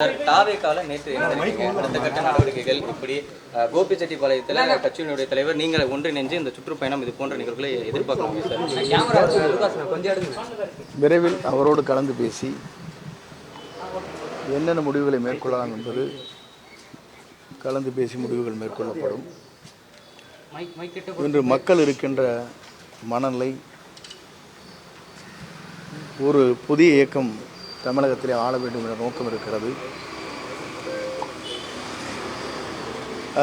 தாவேக்கால நேற்று அடுத்த கட்ட நடவடிக்கைகள் இப்படி கோபிச்செட்டிப்பாளையத்தில் கட்சியினுடைய தலைவர் நீங்கள் ஒன்றிணைஞ்சு இந்த சுற்றுப்பயணம் இது போன்ற நிகழ்வுகளை எதிர்பார்க்கலாம் சார். விரைவில் அவரோடு கலந்து பேசி என்னென்ன முடிவுகளை மேற்கொள்ளலாம் என்பது கலந்து பேசி முடிவுகள் மேற்கொள்ளப்படும். இன்று மக்கள் இருக்கின்ற மனநிலை ஒரு புதிய இயக்கம் தமிழகத்திலே ஆள வேண்டும் என்ற நோக்கம் இருக்கிறது.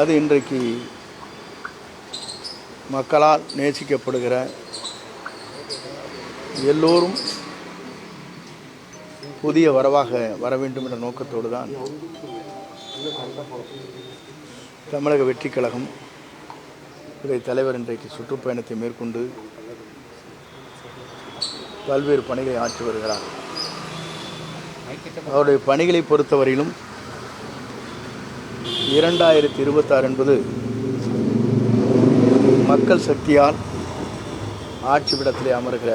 அது இன்றைக்கு மக்களால் நேசிக்கப்படுகிற எல்லோரும் புதிய வரவாக வர வேண்டும் என்ற நோக்கத்தோடு தான் தமிழக வெற்றி கழகம் இதை தலைவர் இன்றைக்கு சுற்றுப்பயணத்தை மேற்கொண்டு பல்வேறு பணிகளை ஆற்றி வருகிறார். அவருடைய பணிகளை பொறுத்தவரையிலும் 2026 என்பது மக்கள் சக்தியால் ஆட்சி விடத்திலே அமர்கிற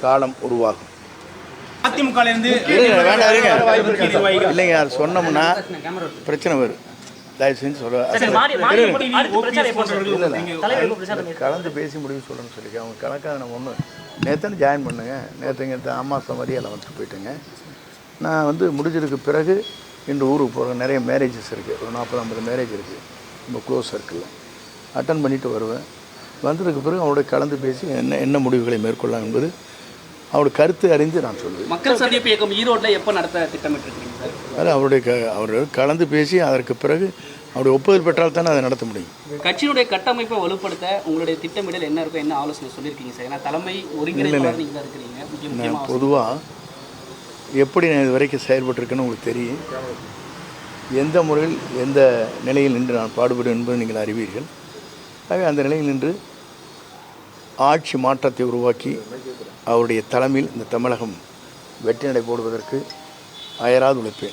காலம் உருவாகும். இல்லைங்க, அது சொன்னோம்னா பிரச்சனை வரும். தயவு செஞ்சு கலந்து பேசி முடிவு சொல்லணும்னு சொல்லிக்க அவங்க கணக்காக நம்ம ஒன்று நேற்று ஜாயின் பண்ணுங்க. நேற்று அம்மாசம் வரியெல்லாம் வந்துட்டு போயிட்டுங்க. நான் முடிஞ்சதுக்கு பிறகு இன்று ஊருக்கு போகிறேன். நிறைய மேரேஜஸ் இருக்குது, ஒரு 40-50 மேரேஜ் இருக்குது ரொம்ப க்ளோஸ் சர்க்கிளில். அட்டன் பண்ணிவிட்டு வருவேன். வந்ததுக்கு பிறகு அவருடைய கலந்து பேசி என்ன முடிவுகளை மேற்கொள்ளலாம் என்பது அவருடைய கருத்து அறிந்து நான் சொல்லுவேன். மக்கள் சந்திப்பு இயக்கம் ஈரோட்டில் எப்போ நடத்த திட்டமிட்டிருக்கீங்க சார்? அது அவர் கலந்து பேசி அதற்கு பிறகு அவருடைய ஒப்புதல் பெற்றால் தானே அதை நடத்த முடியும். கட்சியினுடைய கட்டமைப்பை வலுப்படுத்த உங்களுடைய திட்டமிடல் என்ன இருக்கும், என்ன ஆலோசனை சொல்லியிருக்கீங்க சார்? ஏன்னா தலைமை ஒருங்கிணைப்பாளர் நீங்கள் தான் இருக்கிறீங்க. நான் பொதுவாக எப்படி நான் இது வரைக்கும் செயல்பட்டிருக்கேன்னு உங்களுக்கு தெரியும். எந்த முறையில் எந்த நிலையில் நின்று நான் பாடுபடும் என்பது நீங்கள் அறிவீர்கள். ஆகவே அந்த நிலையில் நின்று ஆட்சி மாற்றத்தை உருவாக்கி அவருடைய தலைமையில் இந்த தமிழகம் வெற்றி நடை போடுவதற்கு அயராது உழைப்பேன்.